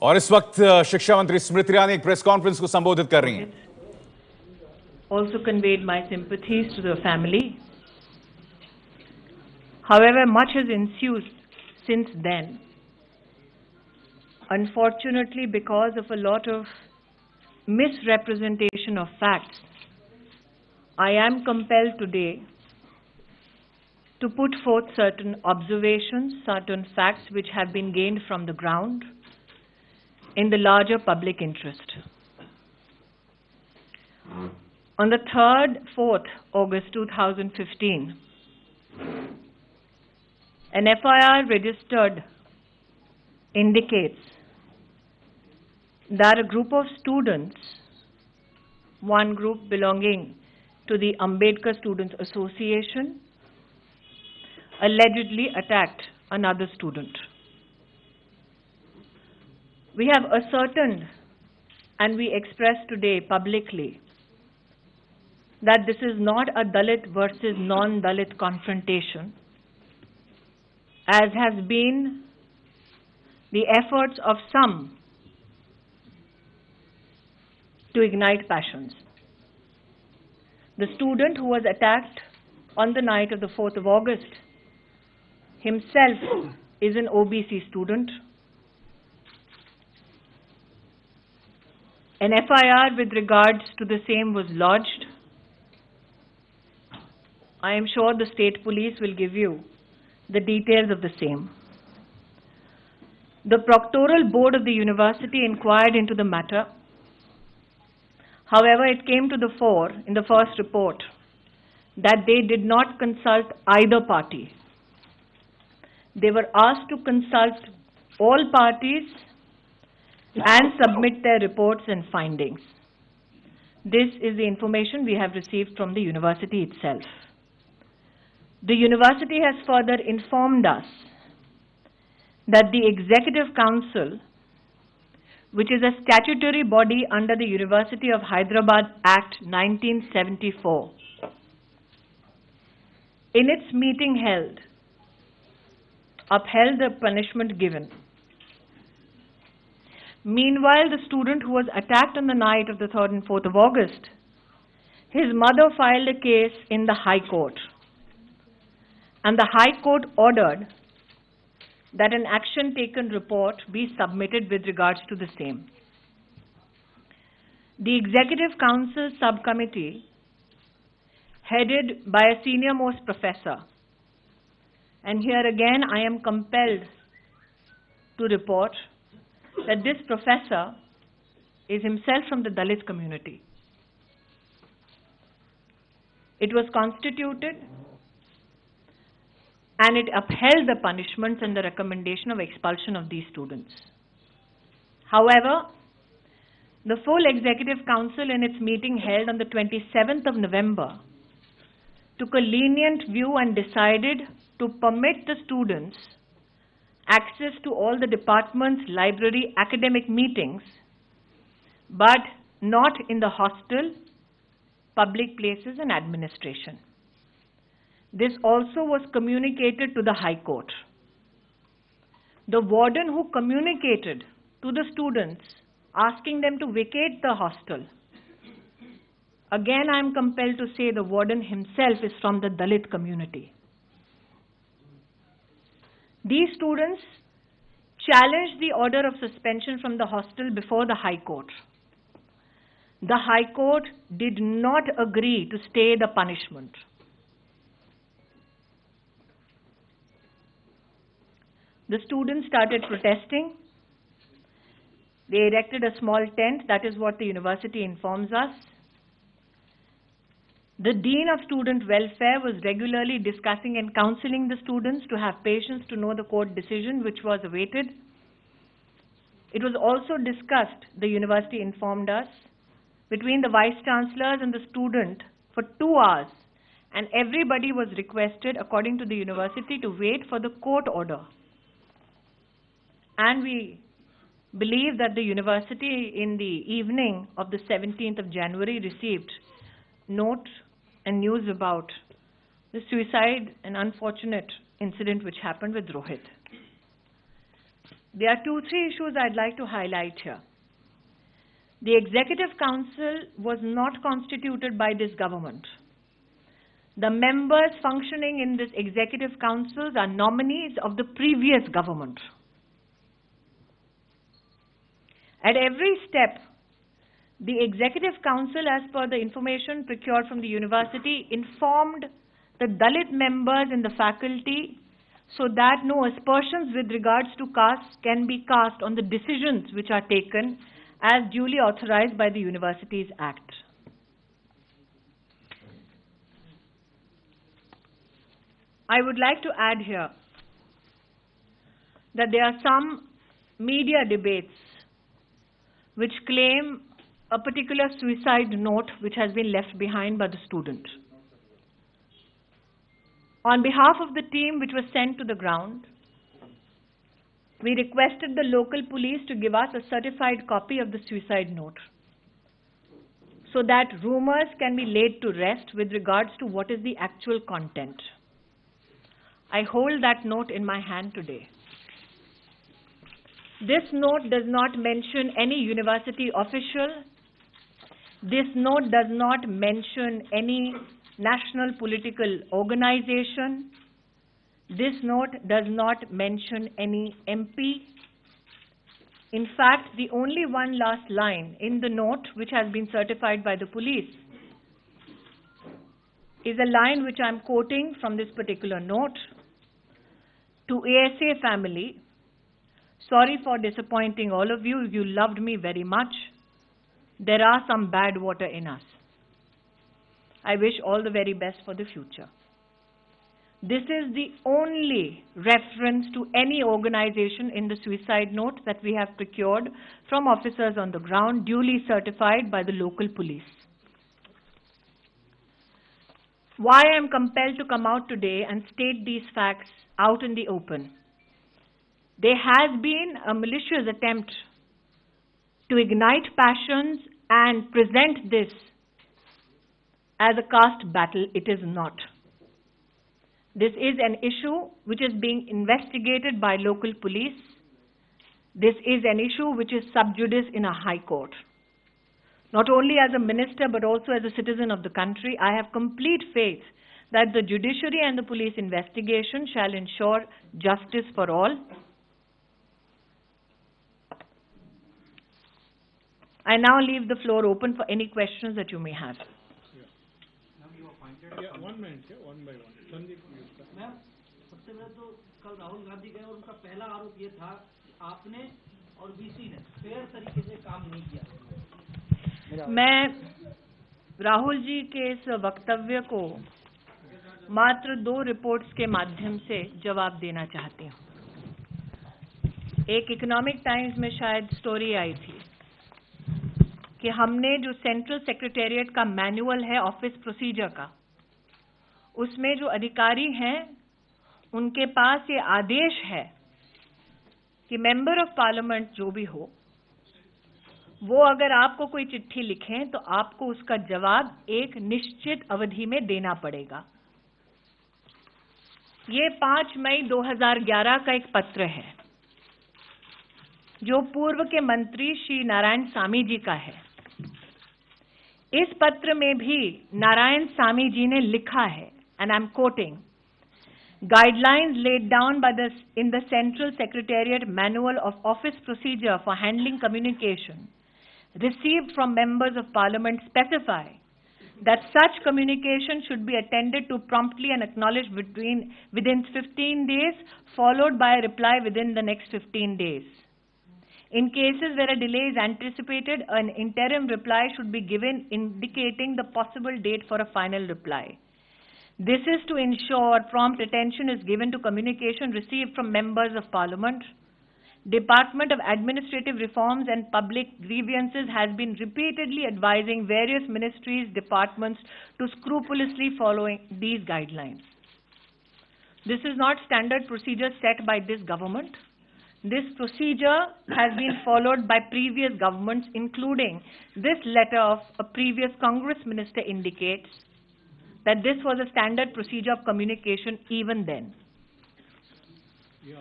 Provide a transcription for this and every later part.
और इस वक्त शिक्षा मंत्री स्मृति ईरानी एक प्रेस कॉन्फ्रेंस को संबोधित कर रही हैं। Also conveyed my sympathies to the family. However, much has ensued since then. Unfortunately, because of a lot of misrepresentation of facts, I am compelled today to put forth certain observations, certain facts which have been gained from the ground in the larger public interest. On the 3rd, 4th August 2015, an FIR registered indicates that a group of students, one group belonging to the Ambedkar Students Association, allegedly attacked another student. We have ascertained and we express today publicly that this is not a Dalit versus non-Dalit confrontation, as has been the efforts of some to ignite passions. The student who was attacked on the night of the 4th of August himself is an OBC student. An FIR with regards to the same was lodged. I am sure the state police will give you the details of the same. The proctoral board of the university inquired into the matter. However, it came to the fore in the first report that they did not consult either party. They were asked to consult all parties and submit their reports and findings. This is the information we have received from the university itself. The university has further informed us that the Executive Council, which is a statutory body under the University of Hyderabad Act 1974, in its meeting held, upheld the punishment given. Meanwhile, the student who was attacked on the night of the 3rd and 4th of August, his mother filed a case in the High Court. And the High Court ordered that an action taken report be submitted with regards to the same. The Executive Council subcommittee, headed by a senior most professor, and here again I am compelled to report that this professor is himself from the Dalit community. It was constituted and it upheld the punishments and the recommendation of expulsion of these students. However, the full Executive Council in its meeting held on the 27th of November took a lenient view and decided to permit the students access to all the department's library academic meetings, but not in the hostel, public places and administration. This also was communicated to the High Court. The warden who communicated to the students asking them to vacate the hostel, again I am compelled to say the warden himself is from the Dalit community. These students challenged the order of suspension from the hostel before the High Court. The High Court did not agree to stay the punishment. The students started protesting. They erected a small tent, that is what the university informs us. The Dean of Student Welfare was regularly discussing and counseling the students to have patience to know the court decision which was awaited. It was also discussed, the university informed us, between the Vice Chancellors and the student for 2 hours, and everybody was requested, according to the university, to wait for the court order. And we believe that the university in the evening of the 17th of January received note and news about the suicide and unfortunate incident which happened with Rohit. There are 2-3 issues I'd like to highlight here. The Executive Council was not constituted by this government. The members functioning in this Executive Councils are nominees of the previous government. At every step, the Executive Council, as per the information procured from the university, informed the Dalit members in the faculty so that no aspersions with regards to caste can be cast on the decisions which are taken as duly authorized by the Universities Act. I would like to add here that there are some media debates which claim a particular suicide note which has been left behind by the student. On behalf of the team which was sent to the ground, we requested the local police to give us a certified copy of the suicide note so that rumors can be laid to rest with regards to what is the actual content. I hold that note in my hand today. This note does not mention any university official. This note does not mention any national political organization. This note does not mention any MP. In fact, the only one last line in the note which has been certified by the police is a line which I'm quoting from this particular note. To ASA family, sorry for disappointing all of you. You loved me very much. There are some bad water in us. I wish all the very best for the future. This is the only reference to any organization in the suicide note that we have procured from officers on the ground, duly certified by the local police. Why I am compelled to come out today and state these facts out in the open? There has been a malicious attempt to ignite passions and present this as a caste battle. It is not. This is an issue which is being investigated by local police. This is an issue which is sub judice in a high court. Not only as a minister but also as a citizen of the country, I have complete faith that the judiciary and the police investigation shall ensure justice for all. I now leave the floor open for any questions that you may have. Yeah, 1 minute, one by one. Sandeep, ma'am, सबसे पहले तो कल राहुल गांधी गए और उनका पहला आरोप ये था कि आपने और वीसी ने फेयर तरीके से काम नहीं किया। मैं राहुल जी के इस वक्तव्य को मात्र 2 रिपोर्ट्स के माध्यम से जवाब देना चाहती हूँ। एक इकोनॉमिक टाइम्स में शायद स्टोरी आई थी कि हमने जो सेंट्रल सेक्रेटेरिएट का मैनुअल है ऑफिस प्रोसीजर का, उसमें जो अधिकारी हैं उनके पास ये आदेश है कि मेंबर ऑफ पार्लियामेंट जो भी हो वो अगर आपको कोई चिट्ठी लिखें तो आपको उसका जवाब एक निश्चित अवधि में देना पड़ेगा। ये 5 मई 2011 का एक पत्र है जो पूर्व के मंत्री श्री नारायण सामी जी का है। इस पत्र में भी नारायण सामी जी ने लिखा है, and I'm quoting, guidelines laid down by in the Central Secretariat Manual of Office Procedure for Handling Communication received from members of Parliament specify that such communication should be attended to promptly and acknowledged within 15 days, followed by a reply within the next 15 days. In cases where a delay is anticipated, an interim reply should be given indicating the possible date for a final reply. This is to ensure prompt attention is given to communication received from members of Parliament. Department of Administrative Reforms and Public Grievances has been repeatedly advising various ministries, departments to scrupulously follow these guidelines. This is not standard procedure set by this government. This procedure has been followed by previous governments, including this letter of a previous Congress minister indicates that this was a standard procedure of communication even then. Yeah.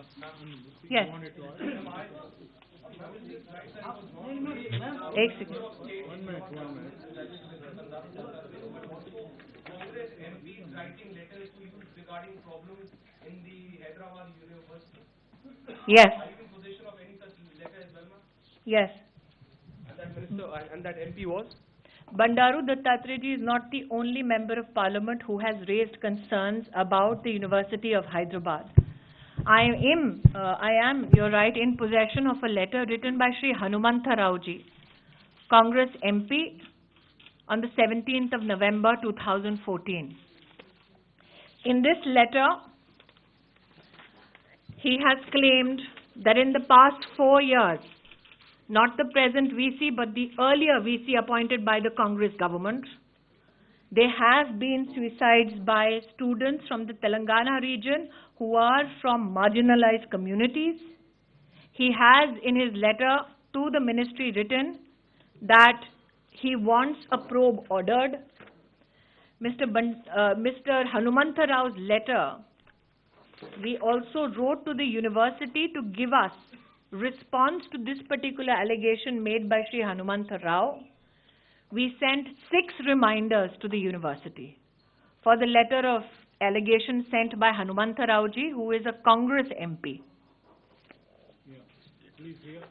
Yes. You wanted to ask? एक second. 1 minute, 1 minute. MPs writing letters to you regarding problems in the Hyderabad University. Yes. Are you in possession of any such letter as well, ma'am? Yes. And that minister and that MP was? Bandaru Dattatreya is not the only member of parliament who has raised concerns about the University of Hyderabad. I am, you're right, in possession of a letter written by Shri Hanumantha Rao ji, Congress MP, on the 17th of November 2014. In this letter, he has claimed that in the past 4 years, not the present VC but the earlier VC appointed by the Congress government, there have been suicides by students from the Telangana region who are from marginalized communities. He has in his letter to the ministry written that he wants a probe ordered. Mr. Hanumantha Rao's letter, we also wrote to the university to give us response to this particular allegation made by Shri Hanumantha Rao. We sent 6 reminders to the university for the letter of allegation sent by Hanumantha Rao ji, who is a Congress MP. Yeah. Please hear.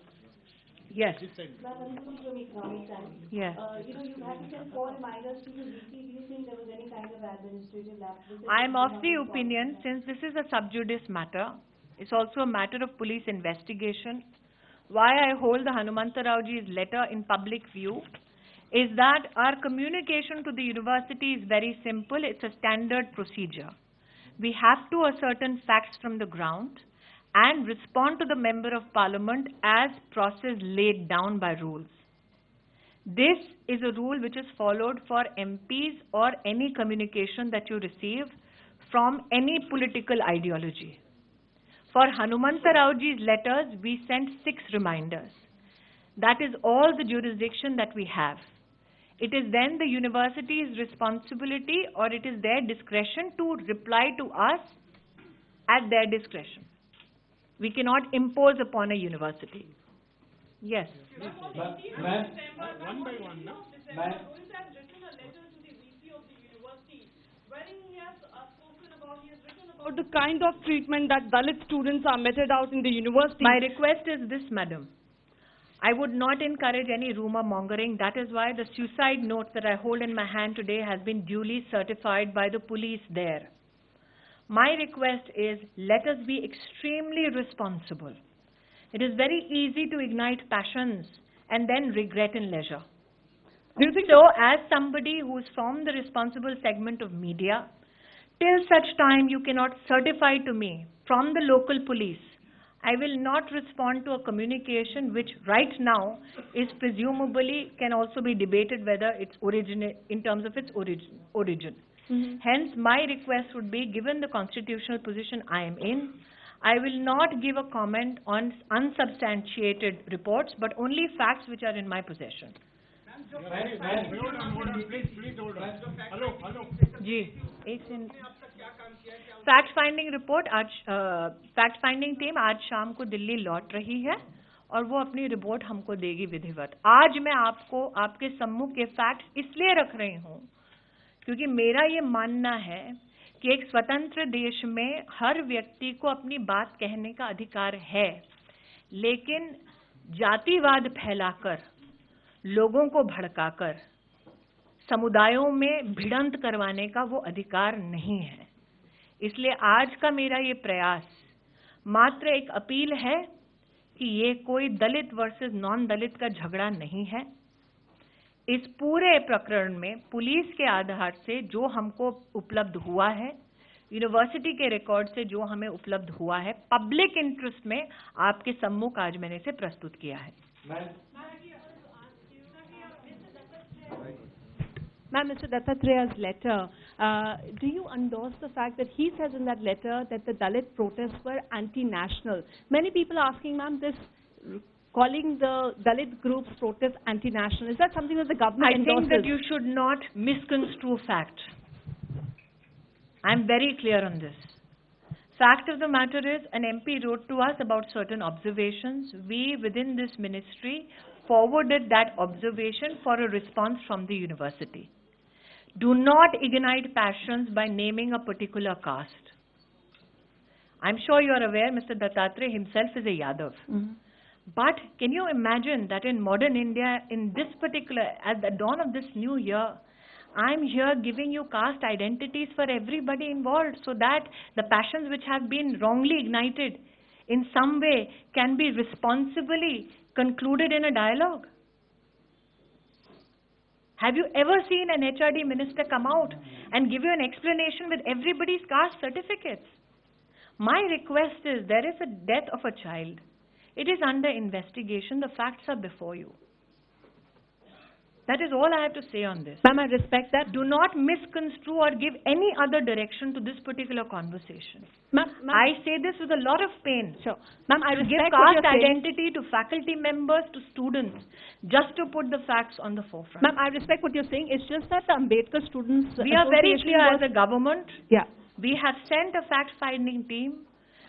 Yes. This side. From Economic Times. Yes. You had to send 4 reminders to the VC. Do you think there was any kind of administrative lapse? I am of the opinion, since this is a sub judice matter, it's also a matter of police investigation. Why I hold the Hanumantha Rao ji's letter in public view is that our communication to the university is very simple. It's a standard procedure. We have to ascertain facts from the ground and respond to the Member of Parliament as process laid down by rules. This is a rule which is followed for MPs or any communication that you receive from any political ideology. For Hanumantha Rao ji's letters, we sent 6 reminders. That is all the jurisdiction that we have. It is then the university's responsibility or it is their discretion to reply to us at their discretion. We cannot impose upon a university. Yes. One by one, no? About the kind of treatment that Dalit students are meted out in the university. My request is this, madam. I would not encourage any rumor mongering. That is why the suicide note that I hold in my hand today has been duly certified by the police there. My request is, let us be extremely responsible. It is very easy to ignite passions and then regret in leisure. Do you think So, as somebody who is from the responsible segment of media, till such time you cannot certify to me from the local police, I will not respond to a communication which right now is presumably can also be debated whether it's in terms of its origin. Hence, my request would be, given the constitutional position I am in, I will not give a comment on unsubstantiated reports, but only facts which are in my possession. Hold on, please hold on. Hello. जी, एक second. Fact finding report आज fact finding team आज शाम को दिल्ली लौट रही है और वो अपनी रिपोर्ट हमको देगी विधिवत. आज मैं आपको आपके सम्मुख के फैक्ट इसलिए रख रही हूँ क्योंकि मेरा ये मानना है कि एक स्वतंत्र देश में हर व्यक्ति को अपनी बात कहने का अधिकार है, लेकिन जातिवाद फैलाकर, लोगों को भड़काकर, समुदायों में भिड़ंत करवाने का वो अधिकार नहीं है. इसलिए आज का मेरा ये प्रयास मात्र एक अपील है कि ये कोई दलित वर्सेस नॉन दलित का झगड़ा नहीं है. इस पूरे प्रकरण में पुलिस के आधार से जो हमको उपलब्ध हुआ है, यूनिवर्सिटी के रिकॉर्ड से जो हमें उपलब्ध हुआ है, पब्लिक इंटरेस्ट में आपके सम्मुख आज मैंने इसे प्रस्तुत किया है. Ma'am, Mr. Dattatreya's letter, do you endorse the fact that he says in that letter that the Dalit protests were anti-national? Many people are asking, ma'am, this calling the Dalit groups protests anti-national, is that something that the government endorses? I think that you should not misconstrue fact. I am very clear on this. Fact of the matter is, an MP wrote to us about certain observations. We, within this ministry, forwarded that observation for a response from the university. Do not ignite passions by naming a particular caste. I'm sure you are aware Mr. Dattatreya himself is a Yadav. But can you imagine that in modern India, in this particular, at the dawn of this new year, I'm here giving you caste identities for everybody involved so that the passions which have been wrongly ignited in some way can be responsibly concluded in a dialogue. Have you ever seen an HRD minister come out and give you an explanation with everybody's caste certificates? My request is, there is a death of a child. It is under investigation. The facts are before you. That is all I have to say on this. Ma'am, I respect that. Do not misconstrue or give any other direction to this particular conversation. Ma'am, I say this with a lot of pain. sure. Ma'am, I To give respect what caste you're saying. identity to faculty members, to students, just to put the facts on the forefront. Ma'am, I respect what you're saying. It's just that the Ambedkar Students We are very Association clear was- as a government. Yeah. We have sent a fact-finding team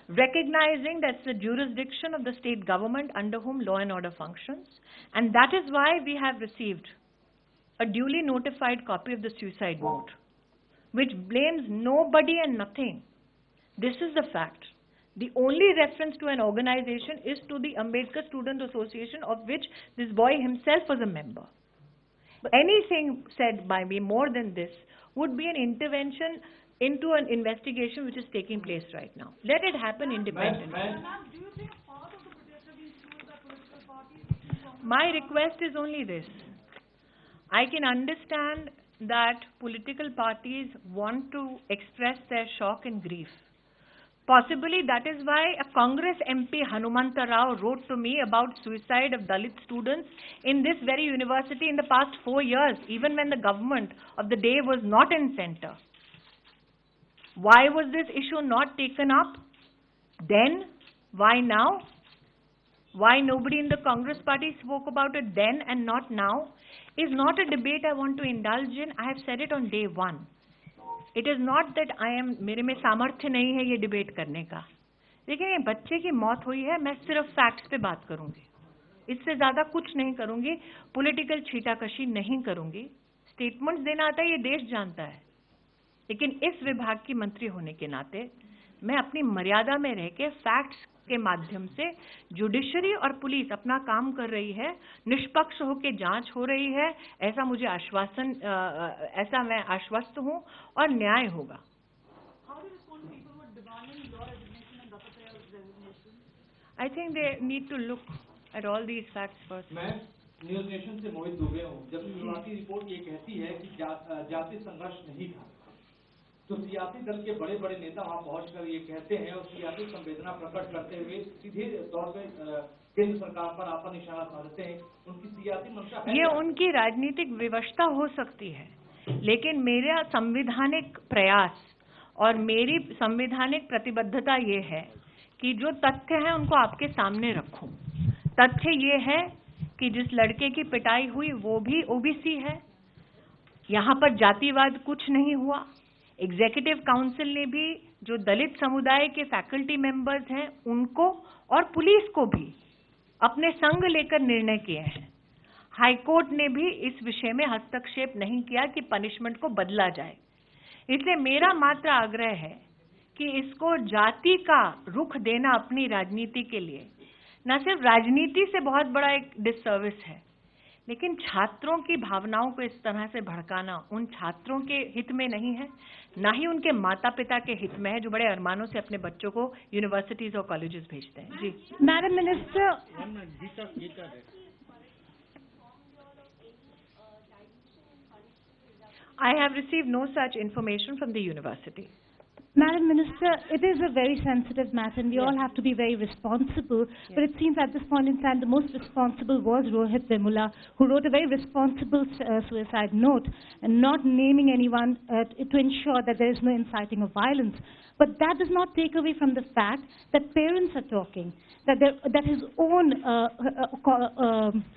recognizing that's the jurisdiction of the state government under whom law and order functions. And that is why we have received a duly notified copy of the suicide note, which blames nobody and nothing. This is the fact. The only reference to an organization is to the Ambedkar Student Association, of which this boy himself was a member. Anything said by me more than this would be an intervention into an investigation which is taking place right now. Let it happen independently. My request is only this. I can understand that political parties want to express their shock and grief. Possibly that is why a Congress MP, Hanumanta Rao, wrote to me about suicide of Dalit students in this very university in the past 4 years, even when the government of the day was not in center. Why was this issue not taken up then? Why now? Why nobody in the Congress party spoke about it then and not now is not a debate I want to indulge in. I have said it on day one. It is not that I am, मेरे में सामर्थ्य नहीं है ये debate करने का. लेकिन ये बच्चे की मौत हुई है, मैं सिर्फ फैक्ट्स पे बात करूंगी. इससे ज्यादा कुछ नहीं करूंगी. पॉलिटिकल छीटाकशी नहीं करूंगी. स्टेटमेंट्स देना आता है, ये देश जानता है. लेकिन इस विभाग की मंत्री होने के नाते मैं अपनी मर्यादा में रह के फैक्ट्स के माध्यम से जुडिशरी और पुलिस अपना काम कर रही है, निष्पक्ष होकर जांच हो रही है, ऐसा मुझे आश्वासन, ऐसा मैं आश्वस्त हूं और न्याय होगा. I think they need to look at all these facts first. मैं न्यूज नेशन से मोहित दुबे हूँ. जब शुरुआती रिपोर्ट ये कहती है कि जाति संघर्ष नहीं था, तो सियासी दल के बड़े बड़े नेता वहां पहुंचकर ये कहते हैं और सियासी संवेदना प्रकट करते हुए सीधे तौर पे केंद्र सरकार पर आपका निशाना साधते हैं. उनकी सियासी मंशा है. ये उनकी राजनीतिक विवशता हो सकती है, लेकिन मेरा संवैधानिक प्रयास और मेरी संवैधानिक प्रतिबद्धता ये है कि जो तथ्य है उनको आपके सामने रखूं. तथ्य ये है कि जिस लड़के की पिटाई हुई वो भी ओबीसी है. यहाँ पर जातिवाद कुछ नहीं हुआ. एग्जीक्यूटिव काउंसिल ने भी जो दलित समुदाय के फैकल्टी मेंबर्स हैं उनको और पुलिस को भी अपने संग लेकर निर्णय किए हैं. हाईकोर्ट ने भी इस विषय में हस्तक्षेप नहीं किया कि पनिशमेंट को बदला जाए. इसलिए मेरा मात्र आग्रह है कि इसको जाति का रुख देना अपनी राजनीति के लिए न सिर्फ राजनीति से बहुत बड़ा एक डिससर्विस है, लेकिन छात्रों की भावनाओं को इस तरह से भड़काना उन छात्रों के हित में नहीं है, ना ही उनके माता पिता के हित में है जो बड़े अरमानों से अपने बच्चों को यूनिवर्सिटीज और कॉलेजेस भेजते हैं. जी Madam Minister, I have received no such information from the university. Madam Minister, it is a very sensitive matter and we all have to be very responsible. But it seems at this point in time the most responsible was Rohit Vemula, who wrote a very responsible suicide note and not naming anyone to ensure that there is no inciting of violence. But that does not take away from the fact that parents are talking, that his own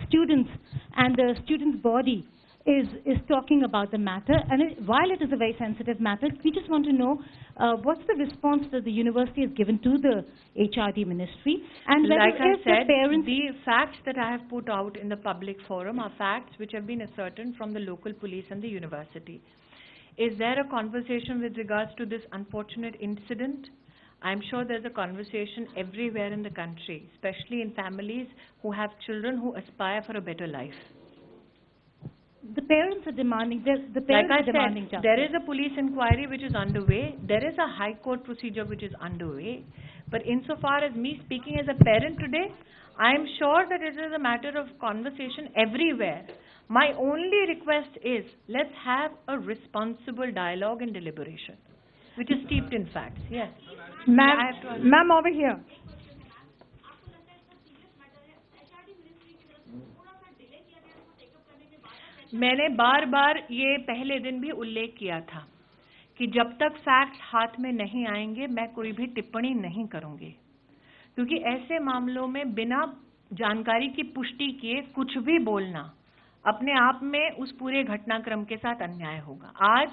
students and the student body is talking about the matter, and while it is a very sensitive matter, we just want to know what's the response that the university has given to the HRD ministry, and whether Like I if the said, parents... the facts that I have put out in the public forum are facts which have been ascertained from the local police and the university. Is there a conversation with regards to this unfortunate incident? I'm sure there's a conversation everywhere in the country, especially in families who have children who aspire for a better life. The parents are demanding, the Like parents I are demanding said, justice. there is a police inquiry which is underway. There is a high court procedure which is underway. But insofar as me speaking as a parent today, I am sure that it is a matter of conversation everywhere. My only request is, let's have a responsible dialogue and deliberation, which is steeped in facts. Yes. Ma'am, over here. मैंने बार बार ये पहले दिन भी उल्लेख किया था कि जब तक फैक्ट्स हाथ में नहीं आएंगे मैं कोई भी टिप्पणी नहीं करूंगी, क्योंकि ऐसे मामलों में बिना जानकारी की पुष्टि किए कुछ भी बोलना अपने आप में उस पूरे घटनाक्रम के साथ अन्याय होगा। आज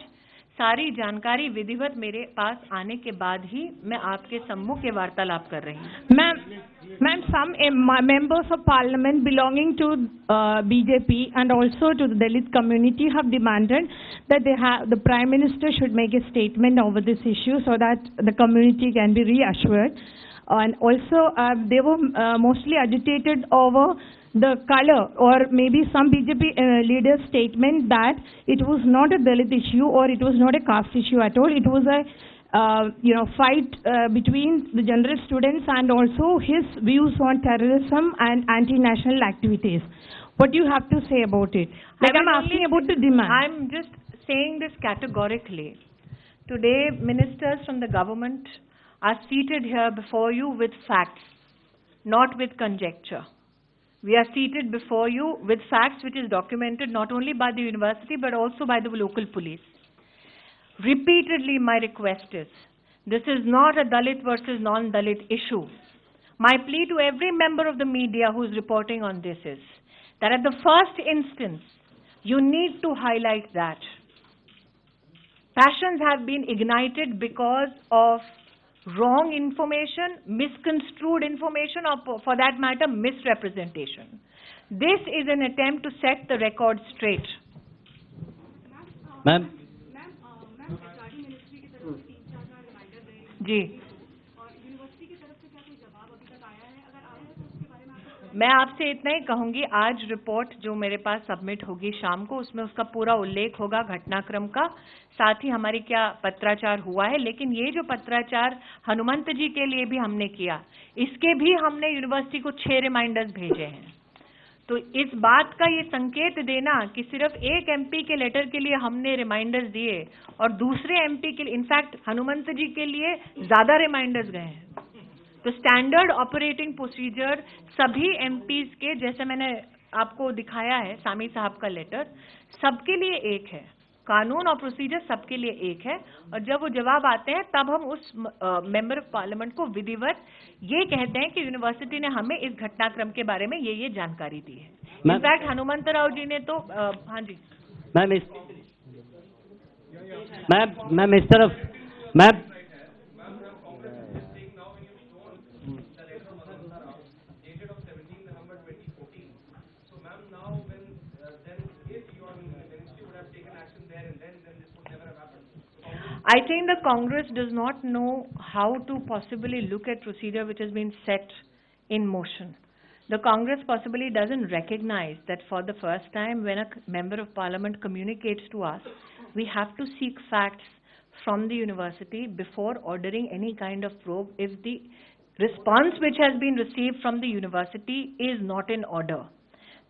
सारी जानकारी विधिवत मेरे पास आने के बाद ही मैं आपके सम्मुख ये वार्तालाप कर रही हूँ। Ma'am, some members of parliament belonging to BJP and also to the Dalit community have demanded that the Prime Minister should make a statement over this issue so that the community can be reassured. And also, they were mostly agitated over the color, or maybe some BJP leaders' statement that it was not a Dalit issue or it was not a caste issue at all. It was a fight between the general students and also his views on terrorism and anti-national activities. What do you have to say about it? Like I'm asking about the demand. I'm just saying this categorically. Today, ministers from the government are seated here before you with facts, not with conjecture. We are seated before you with facts which is documented not only by the university but also by the local police. Repeatedly, my request is, this is not a Dalit versus non-Dalit issue. My plea to every member of the media who is reporting on this is that at the first instance, you need to highlight that passions have been ignited because of wrong information, misconstrued information, or for that matter, misrepresentation. This is an attempt to set the record straight. Ma'am. जी, मैं आपसे इतना ही कहूंगी, आज report जो मेरे पास submit होगी शाम को, उसमें उसका पूरा उल्लेख होगा घटनाक्रम का, साथ ही हमारी क्या पत्राचार हुआ है। लेकिन ये जो पत्राचार हनुमंत जी के लिए भी हमने किया, इसके भी हमने यूनिवर्सिटी को 6 रिमाइंडर्स भेजे हैं। तो इस बात का ये संकेत देना कि सिर्फ एक एमपी के लेटर के लिए हमने रिमाइंडर्स दिए और दूसरे एमपी के लिए, इनफैक्ट हनुमंत जी के लिए ज्यादा रिमाइंडर्स गए हैं। तो स्टैंडर्ड ऑपरेटिंग प्रोसीजर सभी एमपीज के, जैसे मैंने आपको दिखाया है सामी साहब का लेटर, सबके लिए एक है, कानून और प्रोसीजर सबके लिए एक है। और जब वो जवाब आते हैं तब हम उस मेंबर ऑफ पार्लियामेंट को विधिवत ये कहते हैं कि यूनिवर्सिटी ने हमें इस घटनाक्रम के बारे में ये जानकारी दी है। इनफैक्ट हनुमंत राव जी ने तो हाँ जी मैम इस तरफ ma'am I think the Congress does not know how to possibly look at procedure which has been set in motion. The Congress possibly doesn't recognize that for the first time when a member of parliament communicates to us, we have to seek facts from the university before ordering any kind of probe if the response which has been received from the university is not in order.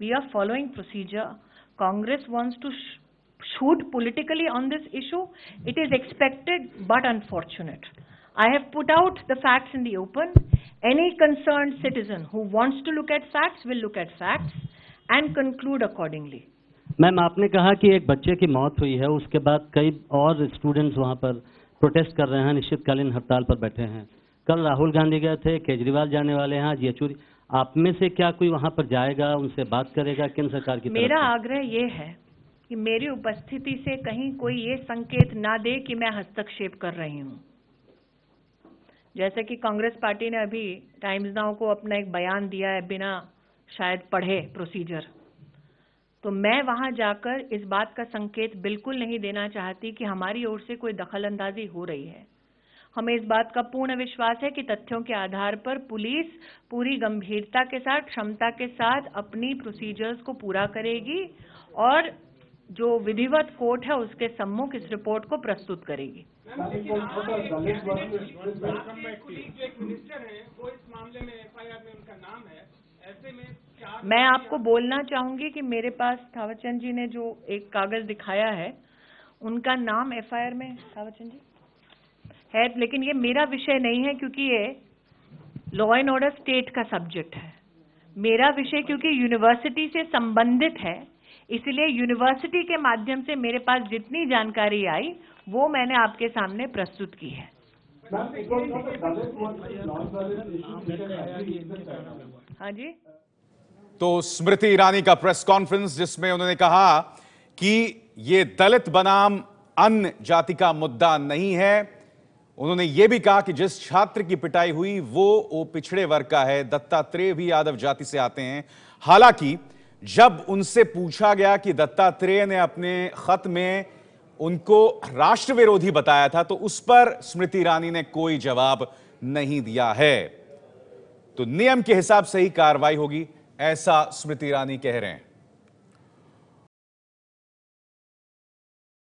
We are following procedure. Congress wants to shoot politically on this issue. It is expected but unfortunate. I have put out the facts in the open. Any concerned citizen who wants to look at facts will look at facts and conclude accordingly. Ma'am आपने कहा कि एक बच्चे की मौत हुई है, उसके बाद कई और स्टूडेंट्स वहाँ पर प्रोटेस्ट कर रहे हैं, निश्चितकालीन हड़ताल पर बैठे हैं। कल राहुल गांधी गए थे, केजरीवाल जाने वाले हैं, आज येचुरी। आप में से क्या कोई वहाँ पर जाएगा, उनसे बात करेगा केंद्र सरकार की तरफ से? मेरा आग्रह ये है कि मेरी उपस्थिति से कहीं कोई ये संकेत ना दे कि मैं हस्तक्षेप कर रही हूं। जैसे कि कांग्रेस पार्टी ने अभी टाइम्स नाउ को अपना एक बयान दिया है बिना शायद पढ़े प्रोसीजर, तो मैं वहां जाकर इस बात का संकेत बिल्कुल नहीं देना चाहती कि हमारी ओर से कोई दखलंदाजी हो रही है। हमें इस बात का पूर्ण विश्वास है कि तथ्यों के आधार पर पुलिस पूरी गंभीरता के साथ, क्षमता के साथ अपनी प्रोसीजर्स को पूरा करेगी और जो विधिवत कोर्ट है उसके सम्मुख इस रिपोर्ट को प्रस्तुत करेगी। मैं आपको बोलना चाहूंगी कि मेरे पास थावर चंद जी ने जो एक कागज दिखाया है, उनका नाम एफआईआर में थावर चंद जी है, लेकिन ये मेरा विषय नहीं है क्योंकि ये लॉ एंड ऑर्डर स्टेट का सब्जेक्ट है। मेरा विषय क्योंकि यूनिवर्सिटी से संबंधित है, इसलिए यूनिवर्सिटी के माध्यम से मेरे पास जितनी जानकारी आई वो मैंने आपके सामने प्रस्तुत की है। हाँ जी। तो स्मृति ईरानी का प्रेस कॉन्फ्रेंस जिसमें उन्होंने कहा कि ये दलित बनाम अन्य जाति का मुद्दा नहीं है। उन्होंने ये भी कहा कि जिस छात्र की पिटाई हुई वो पिछड़े वर्ग का है, दत्तात्रेय भी यादव जाति से आते हैं। हालांकि जब उनसे पूछा गया कि दत्तात्रेय ने अपने खत में उनको राष्ट्र विरोधी बताया था, तो उस पर स्मृति ईरानी ने कोई जवाब नहीं दिया है। तो नियम के हिसाब से ही कार्रवाई होगी, ऐसा स्मृति ईरानी कह रहे हैं।